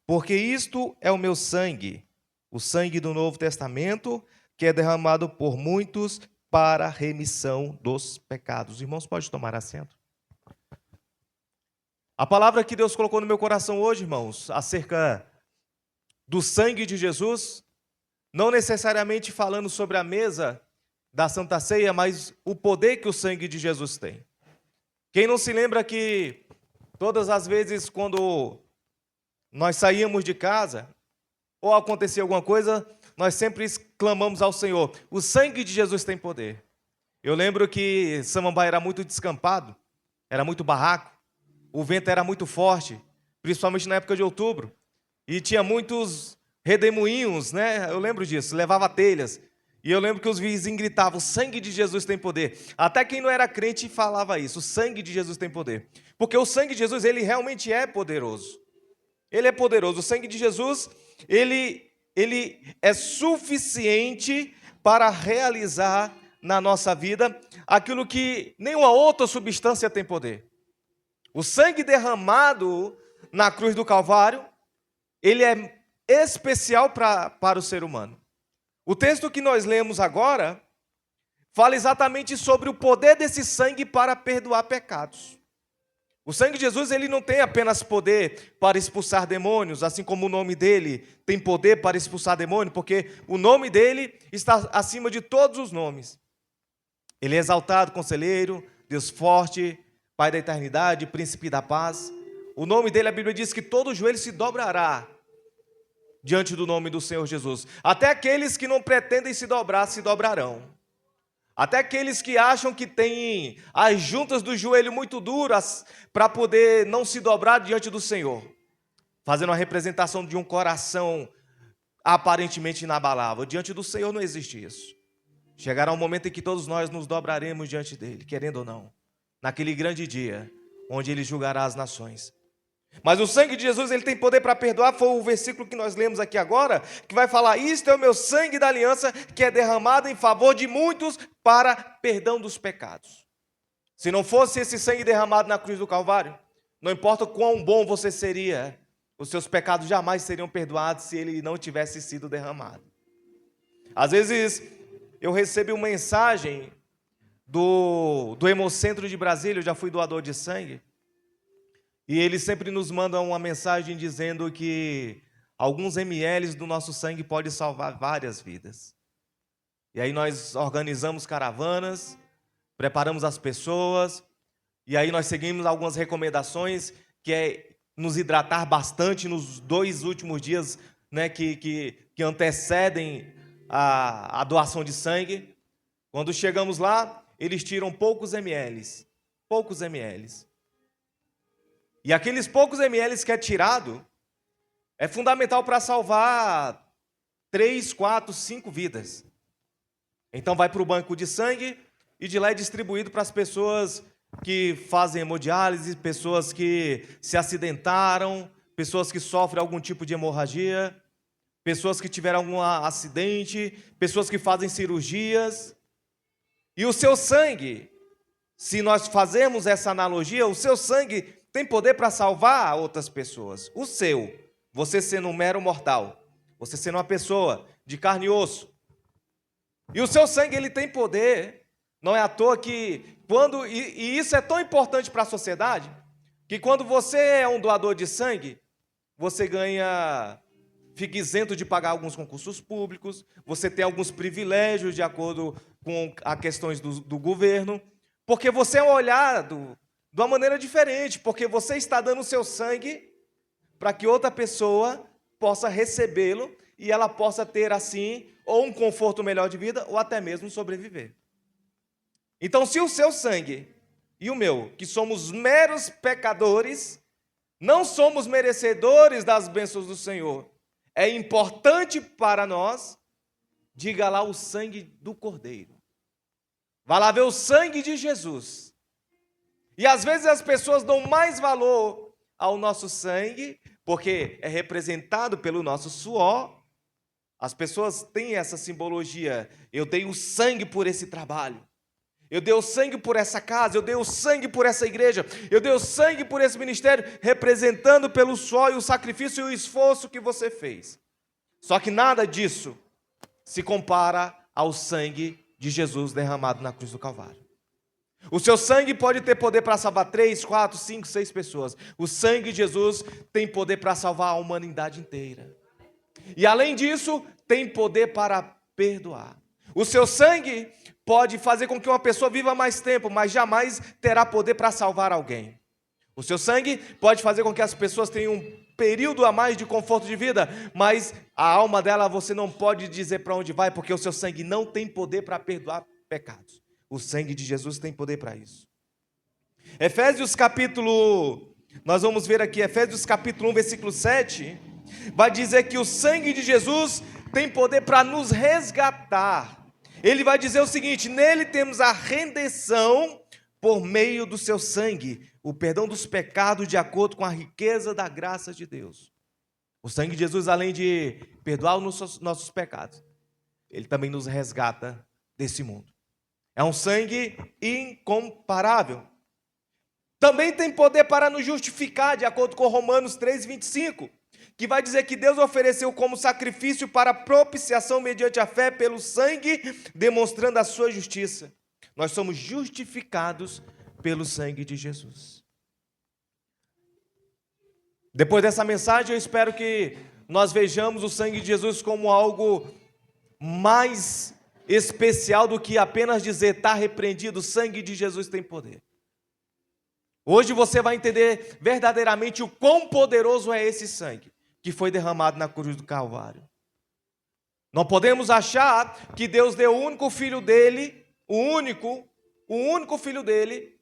Porque isto é o meu sangue, o sangue do Novo Testamento, que é derramado por muitos para a remissão dos pecados. Irmãos, pode tomar assento. A palavra que Deus colocou no meu coração hoje, irmãos, acerca do sangue de Jesus, não necessariamente falando sobre a mesa da Santa Ceia, mas o poder que o sangue de Jesus tem. Quem não se lembra que todas as vezes quando nós saíamos de casa, ou acontecia alguma coisa, nós sempre clamamos ao Senhor: o sangue de Jesus tem poder. Eu lembro que Samambaia era muito descampado, era muito barraco, o vento era muito forte, principalmente na época de outubro, e tinha muitos redemoinhos, né? Eu lembro disso, levava telhas, e eu lembro que os vizinhos gritavam: o sangue de Jesus tem poder. Até quem não era crente falava isso: o sangue de Jesus tem poder, porque o sangue de Jesus, ele realmente é poderoso. Ele é poderoso. O sangue de Jesus, ele é suficiente para realizar na nossa vida aquilo que nenhuma outra substância tem poder. O sangue derramado na cruz do Calvário, ele é especial para o ser humano. O texto que nós lemos agora fala exatamente sobre o poder desse sangue para perdoar pecados. O sangue de Jesus, ele não tem apenas poder para expulsar demônios, assim como o nome dele tem poder para expulsar demônios, porque o nome dele está acima de todos os nomes. Ele é exaltado, conselheiro, Deus forte, Pai da eternidade, príncipe da paz. O nome dele, a Bíblia diz que todo joelho se dobrará diante do nome do Senhor Jesus. Até aqueles que não pretendem se dobrar, se dobrarão. Até aqueles que acham que têm as juntas do joelho muito duras para poder não se dobrar diante do Senhor, fazendo a representação de um coração aparentemente inabalável. Diante do Senhor não existe isso. Chegará um momento em que todos nós nos dobraremos diante dele, querendo ou não, naquele grande dia, onde ele julgará as nações. Mas o sangue de Jesus, ele tem poder para perdoar. Foi o versículo que nós lemos aqui agora, que vai falar: isto é o meu sangue da aliança, que é derramado em favor de muitos para perdão dos pecados. Se não fosse esse sangue derramado na cruz do Calvário, não importa quão bom você seria, os seus pecados jamais seriam perdoados se ele não tivesse sido derramado. Às vezes eu recebo uma mensagem do Hemocentro de Brasília, eu já fui doador de sangue, e eles sempre nos mandam uma mensagem dizendo que alguns ml do nosso sangue podem salvar várias vidas. E aí nós organizamos caravanas, preparamos as pessoas, e aí nós seguimos algumas recomendações, que é nos hidratar bastante nos 2 últimos dias, né, que antecedem a doação de sangue. Quando chegamos lá, eles tiram poucos ml. E aqueles poucos ml que é tirado, é fundamental para salvar 3, 4, 5 vidas. Então vai para o banco de sangue e de lá é distribuído para as pessoas que fazem hemodiálise, pessoas que se acidentaram, pessoas que sofrem algum tipo de hemorragia, pessoas que tiveram algum acidente, pessoas que fazem cirurgias. E o seu sangue, se nós fazermos essa analogia, o seu sangue tem poder para salvar outras pessoas. O seu, você sendo um mero mortal, você sendo uma pessoa de carne e osso. E o seu sangue, ele tem poder. Não é à toa que e isso é tão importante para a sociedade, que quando você é um doador de sangue, você fica isento de pagar alguns concursos públicos, você tem alguns privilégios de acordo com as questões do governo, porque você é olhado de uma maneira diferente, porque você está dando o seu sangue para que outra pessoa possa recebê-lo e ela possa ter, assim, ou um conforto melhor de vida, ou até mesmo sobreviver. Então, se o seu sangue e o meu, que somos meros pecadores, não somos merecedores das bênçãos do Senhor, é importante para nós, diga lá o sangue do Cordeiro. Vá lá ver o sangue de Jesus. E às vezes as pessoas dão mais valor ao nosso sangue, porque é representado pelo nosso suor. As pessoas têm essa simbologia: eu dei o sangue por esse trabalho. Eu dei o sangue por essa casa, eu dei o sangue por essa igreja, eu dei o sangue por esse ministério, representando pelo suor e o sacrifício e o esforço que você fez. Só que nada disso se compara ao sangue de Jesus derramado na cruz do Calvário. O seu sangue pode ter poder para salvar 3, 4, 5, 6 pessoas. O sangue de Jesus tem poder para salvar a humanidade inteira. E além disso, tem poder para perdoar. O seu sangue pode fazer com que uma pessoa viva mais tempo, mas jamais terá poder para salvar alguém. O seu sangue pode fazer com que as pessoas tenham um período a mais de conforto de vida, mas a alma dela você não pode dizer para onde vai, porque o seu sangue não tem poder para perdoar pecados. O sangue de Jesus tem poder para isso. Nós vamos ver aqui, Efésios capítulo 1, versículo 7, vai dizer que o sangue de Jesus tem poder para nos resgatar. Ele vai dizer o seguinte: nele temos a redenção por meio do seu sangue, o perdão dos pecados de acordo com a riqueza da graça de Deus. O sangue de Jesus, além de perdoar os nossos pecados, ele também nos resgata desse mundo. É um sangue incomparável. Também tem poder para nos justificar, de acordo com Romanos 3,25, que vai dizer que Deus ofereceu como sacrifício para propiciação mediante a fé pelo sangue, demonstrando a sua justiça. Nós somos justificados pelo sangue de Jesus. Depois dessa mensagem, eu espero que nós vejamos o sangue de Jesus como algo mais especial do que apenas dizer, está repreendido, o sangue de Jesus tem poder. Hoje você vai entender verdadeiramente o quão poderoso é esse sangue que foi derramado na cruz do Calvário. Não podemos achar que Deus deu o único filho dele, o único filho dele,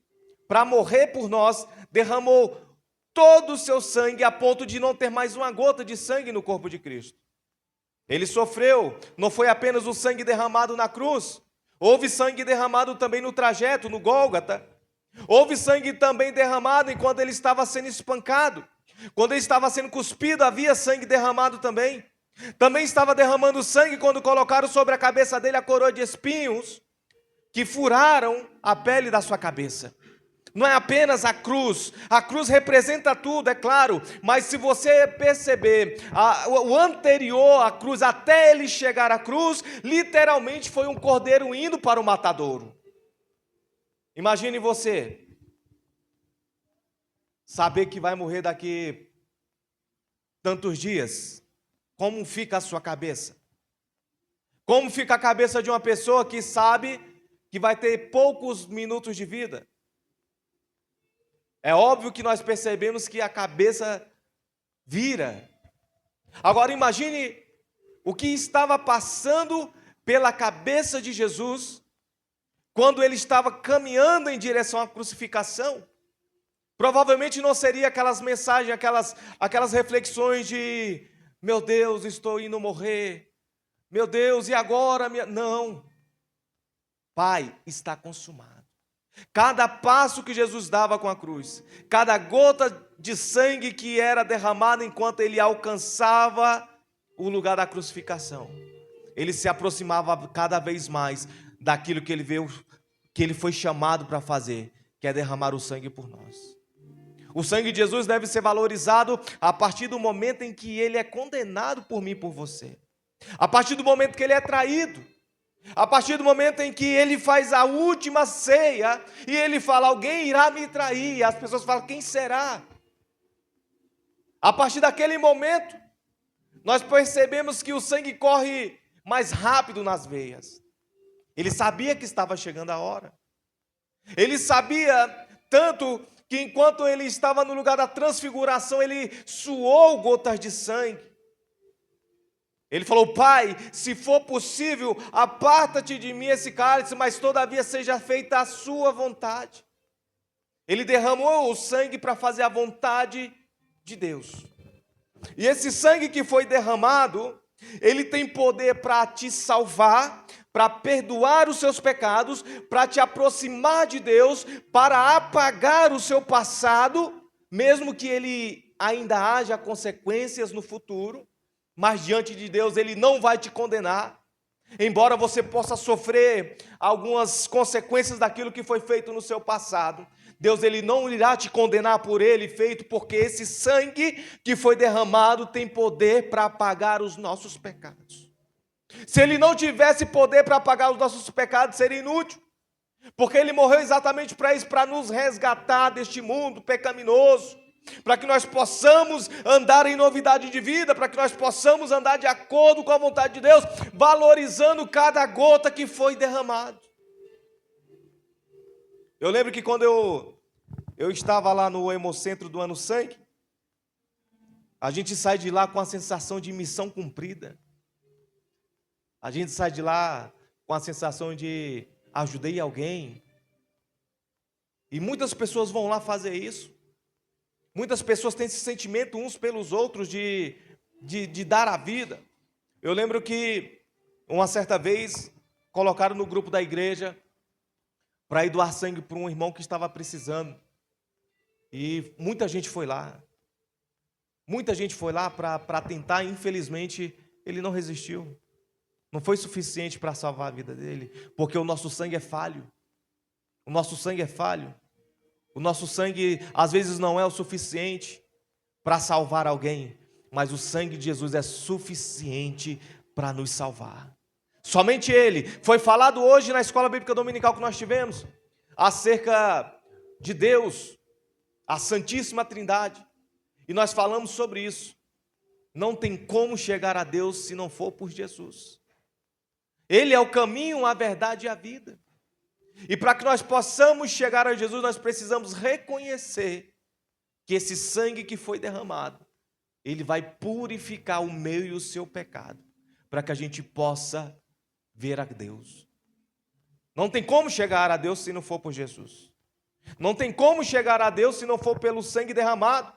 para morrer por nós, derramou todo o seu sangue a ponto de não ter mais uma gota de sangue no corpo de Cristo. Ele sofreu, não foi apenas o sangue derramado na cruz, houve sangue derramado também no trajeto, no Gólgota. Houve sangue também derramado enquanto ele estava sendo espancado. Quando ele estava sendo cuspido, havia sangue derramado também. Também estava derramando sangue quando colocaram sobre a cabeça dele a coroa de espinhos, que furaram a pele da sua cabeça. Não é apenas a cruz representa tudo, é claro, mas se você perceber, o anterior à cruz, até ele chegar à cruz, literalmente foi um cordeiro indo para o matadouro. Imagine você saber que vai morrer daqui tantos dias. Como fica a sua cabeça? Como fica a cabeça de uma pessoa que sabe que vai ter poucos minutos de vida? É óbvio que nós percebemos que a cabeça vira. Agora imagine o que estava passando pela cabeça de Jesus quando ele estava caminhando em direção à crucificação. Provavelmente não seria aquelas mensagens, aquelas reflexões de: meu Deus, estou indo morrer, meu Deus, e agora? Não. Pai, está consumado. Cada passo que Jesus dava com a cruz, cada gota de sangue que era derramada enquanto ele alcançava o lugar da crucificação, ele se aproximava cada vez mais daquilo que ele veio, que ele foi chamado para fazer, que é derramar o sangue por nós. O sangue de Jesus deve ser valorizado a partir do momento em que ele é condenado por mim e por você, a partir do momento que ele é traído, a partir do momento em que ele faz a última ceia e ele fala: alguém irá me trair, e as pessoas falam: quem será? A partir daquele momento, nós percebemos que o sangue corre mais rápido nas veias. Ele sabia que estava chegando a hora. Ele sabia tanto que enquanto ele estava no lugar da transfiguração, ele suou gotas de sangue. Ele falou: Pai, se for possível, aparta-te de mim esse cálice, mas todavia seja feita a sua vontade. Ele derramou o sangue para fazer a vontade de Deus. E esse sangue que foi derramado, ele tem poder para te salvar, para perdoar os seus pecados, para te aproximar de Deus, para apagar o seu passado, mesmo que ele ainda haja consequências no futuro. Mas diante de Deus ele não vai te condenar. Embora você possa sofrer algumas consequências daquilo que foi feito no seu passado, Deus ele não irá te condenar por ele feito, porque esse sangue que foi derramado tem poder para apagar os nossos pecados. Se ele não tivesse poder para apagar os nossos pecados, seria inútil. Porque ele morreu exatamente para isso, para nos resgatar deste mundo pecaminoso, para que nós possamos andar em novidade de vida, para que nós possamos andar de acordo com a vontade de Deus, valorizando cada gota que foi derramado. Eu lembro que quando eu estava lá no Hemocentro do Ano Sangue, a gente sai de lá com a sensação de missão cumprida. A gente sai de lá com a sensação de ajudei alguém. E muitas pessoas vão lá fazer isso. Muitas pessoas têm esse sentimento uns pelos outros de dar a vida. Eu lembro que uma certa vez colocaram no grupo da igreja para ir doar sangue para um irmão que estava precisando. E muita gente foi lá. Muita gente foi lá para tentar, infelizmente, ele não resistiu. Não foi suficiente para salvar a vida dele, porque o nosso sangue é falho. O nosso sangue é falho. O nosso sangue, às vezes, não é o suficiente para salvar alguém, mas o sangue de Jesus é suficiente para nos salvar. Somente Ele. Foi falado hoje na escola bíblica dominical que nós tivemos, acerca de Deus, a Santíssima Trindade. E nós falamos sobre isso. Não tem como chegar a Deus se não for por Jesus. Ele é o caminho, a verdade e a vida. E para que nós possamos chegar a Jesus, nós precisamos reconhecer que esse sangue que foi derramado, ele vai purificar o meu e o seu pecado, para que a gente possa ver a Deus. Não tem como chegar a Deus se não for por Jesus. Não tem como chegar a Deus se não for pelo sangue derramado.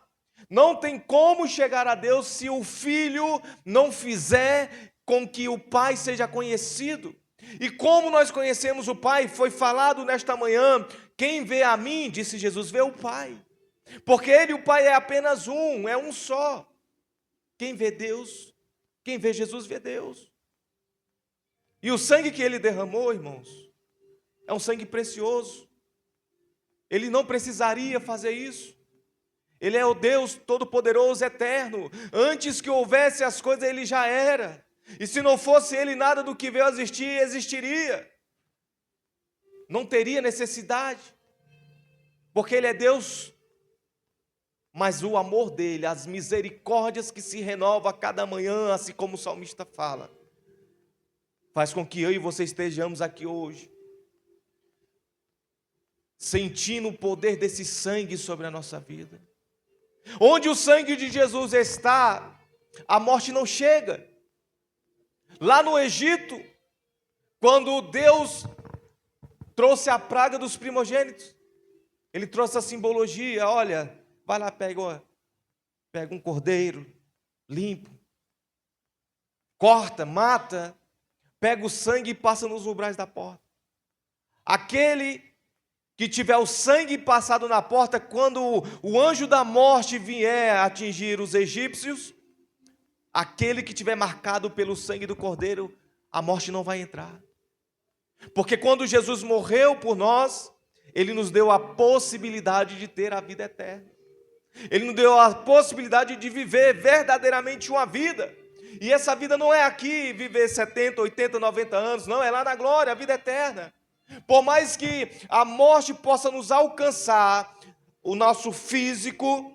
Não tem como chegar a Deus se o Filho não fizer com que o Pai seja conhecido. E como nós conhecemos o Pai, foi falado nesta manhã, quem vê a mim, disse Jesus, vê o Pai. Porque Ele e o Pai é apenas um, é um só. Quem vê Deus, quem vê Jesus, vê Deus. E o sangue que Ele derramou, irmãos, é um sangue precioso. Ele não precisaria fazer isso. Ele é o Deus Todo-Poderoso, Eterno. Antes que houvesse as coisas, Ele já era. E se não fosse Ele, nada do que veio a existir, existiria. Não teria necessidade. Porque Ele é Deus. Mas o amor dEle, as misericórdias que se renovam a cada manhã, assim como o salmista fala, faz com que eu e você estejamos aqui hoje, sentindo o poder desse sangue sobre a nossa vida. Onde o sangue de Jesus está, a morte não chega. Lá no Egito, quando Deus trouxe a praga dos primogênitos, Ele trouxe a simbologia, olha, vai lá, pega um cordeiro limpo, corta, mata, pega o sangue e passa nos umbrais da porta. Aquele que tiver o sangue passado na porta, quando o anjo da morte vier atingir os egípcios, aquele que tiver marcado pelo sangue do cordeiro, a morte não vai entrar. Porque quando Jesus morreu por nós, Ele nos deu a possibilidade de ter a vida eterna. Ele nos deu a possibilidade de viver verdadeiramente uma vida. E essa vida não é aqui, viver 70, 80, 90 anos, não, é lá na glória, a vida eterna. Por mais que a morte possa nos alcançar, o nosso físico,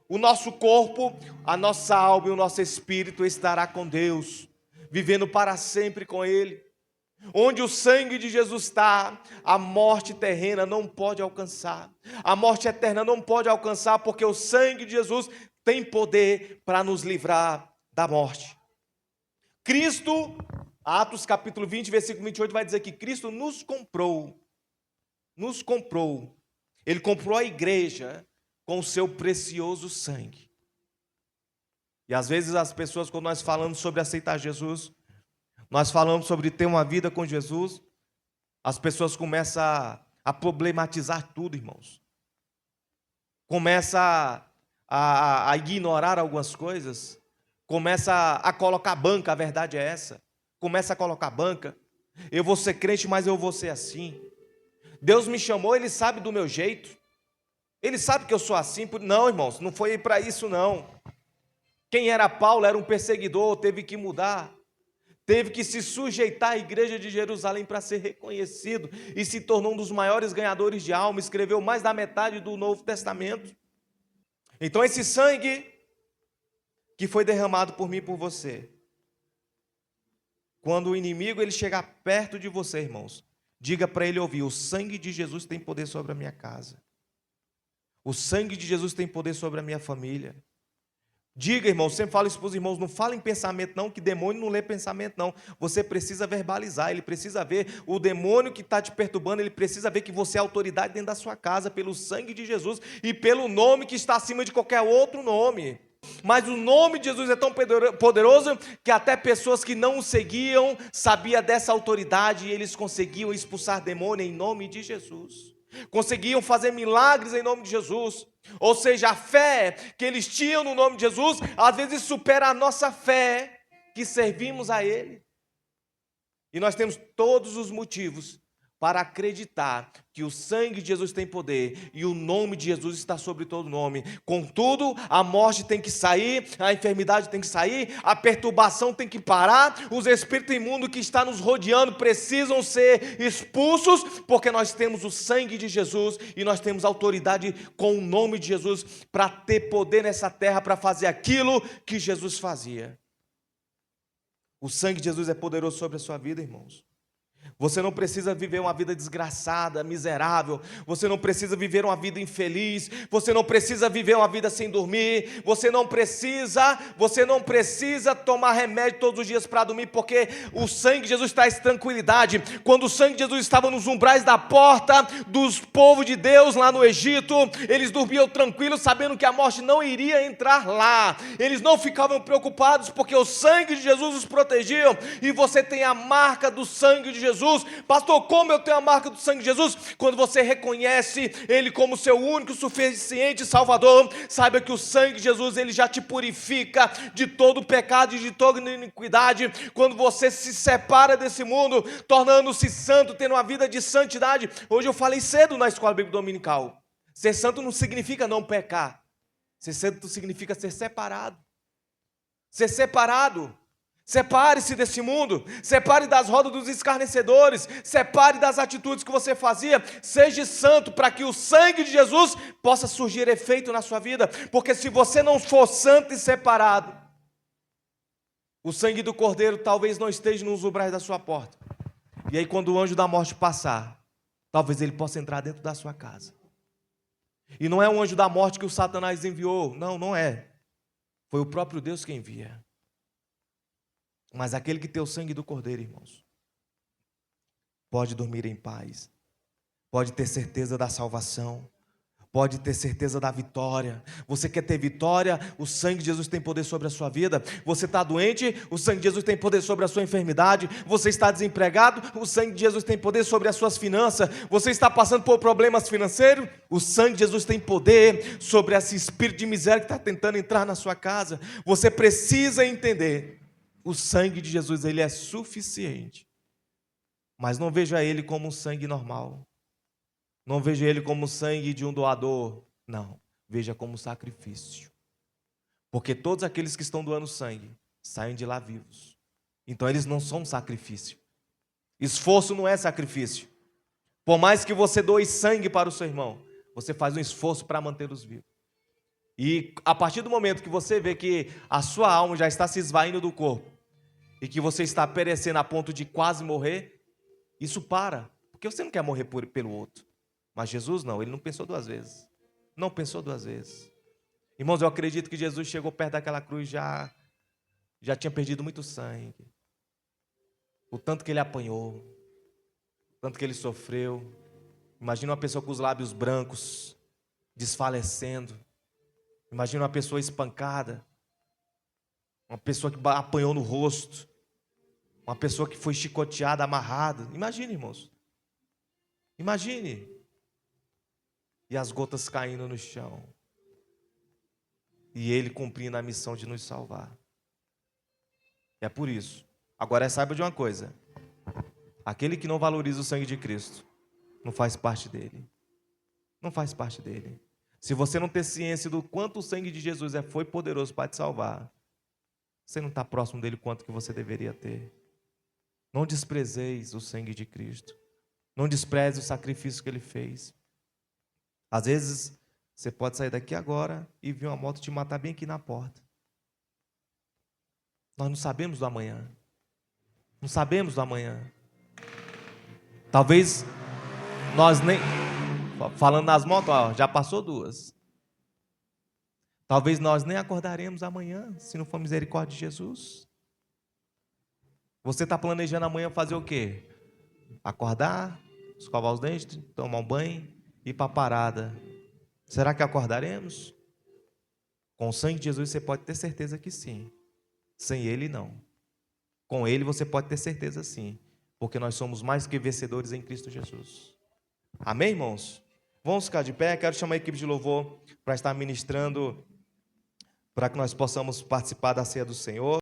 o nosso corpo, a nossa alma e o nosso espírito estará com Deus, vivendo para sempre com Ele. Onde o sangue de Jesus está, a morte terrena não pode alcançar. A morte eterna não pode alcançar, porque o sangue de Jesus tem poder para nos livrar da morte. Cristo, Atos capítulo 20, versículo 28, vai dizer que Cristo nos comprou. Ele comprou a igreja com o seu precioso sangue. E às vezes as pessoas, quando nós falamos sobre aceitar Jesus, nós falamos sobre ter uma vida com Jesus, as pessoas começam a problematizar tudo, irmãos. Começa a ignorar algumas coisas, começa a colocar banca, a verdade é essa. começa a colocar banca. Eu vou ser crente, mas eu vou ser assim. Deus me chamou, Ele sabe do meu jeito. Ele sabe que eu sou assim. Não, irmãos, não foi para isso não. Quem era Paulo era um perseguidor, teve que mudar. Teve que se sujeitar à igreja de Jerusalém para ser reconhecido. E se tornou um dos maiores ganhadores de alma. Escreveu mais da metade do Novo Testamento. Então esse sangue que foi derramado por mim e por você, quando o inimigo ele chegar perto de você, irmãos, diga para ele ouvir: o sangue de Jesus tem poder sobre a minha casa. O sangue de Jesus tem poder sobre a minha família. Diga, irmãos, sempre falo isso para os irmãos, não fala em pensamento não, que demônio não lê pensamento não. Você precisa verbalizar, ele precisa ver o demônio que está te perturbando, ele precisa ver que você é autoridade dentro da sua casa, pelo sangue de Jesus e pelo nome que está acima de qualquer outro nome. Mas o nome de Jesus é tão poderoso que até pessoas que não o seguiam sabiam dessa autoridade e eles conseguiam expulsar demônio em nome de Jesus. Conseguiam fazer milagres em nome de Jesus. Ou seja, a fé que eles tinham no nome de Jesus às vezes supera a nossa fé que servimos a Ele. E nós temos todos os motivos para acreditar que o sangue de Jesus tem poder e o nome de Jesus está sobre todo nome. Contudo, a morte tem que sair, a enfermidade tem que sair, a perturbação tem que parar, os espíritos imundos que estão nos rodeando precisam ser expulsos, porque nós temos o sangue de Jesus e nós temos autoridade com o nome de Jesus para ter poder nessa terra para fazer aquilo que Jesus fazia. O sangue de Jesus é poderoso sobre a sua vida, irmãos. Você não precisa viver uma vida desgraçada, miserável. Você não precisa viver uma vida infeliz. Você não precisa viver uma vida sem dormir. Você não precisa tomar remédio todos os dias para dormir, porque o sangue de Jesus traz tranquilidade. Quando o sangue de Jesus estava nos umbrais da porta dos povos de Deus lá no Egito, eles dormiam tranquilos, sabendo que a morte não iria entrar lá. Eles não ficavam preocupados, porque o sangue de Jesus os protegia. E você tem a marca do sangue de Jesus. Pastor, como eu tenho a marca do sangue de Jesus? Quando você reconhece Ele como seu único, suficiente Salvador, saiba que o sangue de Jesus, Ele já te purifica de todo pecado e de toda iniquidade. Quando você se separa desse mundo, tornando-se santo, tendo uma vida de santidade. Hoje eu falei cedo na escola bíblica dominical, ser santo não significa não pecar. Ser santo significa ser separado. Ser separado. Separe-se desse mundo, separe das rodas dos escarnecedores, separe das atitudes que você fazia, seja santo para que o sangue de Jesus possa surgir efeito na sua vida, porque se você não for santo e separado, o sangue do Cordeiro talvez não esteja nos umbrais da sua porta, e aí quando o anjo da morte passar, talvez ele possa entrar dentro da sua casa, e não é um anjo da morte que o Satanás enviou, não é, foi o próprio Deus que envia. Mas aquele que tem o sangue do Cordeiro, irmãos, pode dormir em paz, pode ter certeza da salvação, pode ter certeza da vitória. Você quer ter vitória? O sangue de Jesus tem poder sobre a sua vida. Você está doente? O sangue de Jesus tem poder sobre a sua enfermidade. Você está desempregado? O sangue de Jesus tem poder sobre as suas finanças. Você está passando por problemas financeiros? O sangue de Jesus tem poder sobre esse espírito de miséria que está tentando entrar na sua casa. Você precisa entender: o sangue de Jesus, ele é suficiente. Mas não veja ele como um sangue normal. Não veja ele como o sangue de um doador. Não. Veja como sacrifício. Porque todos aqueles que estão doando sangue saem de lá vivos. Então eles não são sacrifício. Esforço não é sacrifício. Por mais que você doe sangue para o seu irmão, você faz um esforço para mantê-los vivos. E a partir do momento que você vê que a sua alma já está se esvaindo do corpo e que você está perecendo a ponto de quase morrer, isso para, porque você não quer morrer pelo outro. Mas Jesus não, ele não pensou duas vezes. Não pensou duas vezes. Irmãos, eu acredito que Jesus chegou perto daquela cruz já tinha perdido muito sangue. O tanto que ele apanhou, o tanto que ele sofreu. Imagina uma pessoa com os lábios brancos, desfalecendo. Imagina uma pessoa espancada, uma pessoa que apanhou no rosto, uma pessoa que foi chicoteada, amarrada. Imagine, irmãos. Imagine. E as gotas caindo no chão. E ele cumprindo a missão de nos salvar. É por isso, Agora saiba de uma coisa: aquele que não valoriza o sangue de Cristo não faz parte dele. Não faz parte dele. Se você não ter ciência do quanto o sangue de Jesus foi poderoso para te salvar, você não está próximo dele o quanto que você deveria ter. Não desprezeis o sangue de Cristo. Não despreze o sacrifício que ele fez. Às vezes, você pode sair daqui agora e vir uma moto te matar bem aqui na porta. Nós não sabemos do amanhã. Não sabemos do amanhã. Talvez nós nem... Falando nas motos, ó, já passou 2. Talvez nós nem acordaremos amanhã, se não for misericórdia de Jesus. Você está planejando amanhã fazer o quê? Acordar, escovar os dentes, tomar um banho, ir para a parada. Será que acordaremos? Com o sangue de Jesus você pode ter certeza que sim. Sem ele, não. Com ele você pode ter certeza sim. Porque nós somos mais que vencedores em Cristo Jesus. Amém, irmãos? Vamos ficar de pé. Quero chamar a equipe de louvor para estar ministrando, para que nós possamos participar da ceia do Senhor.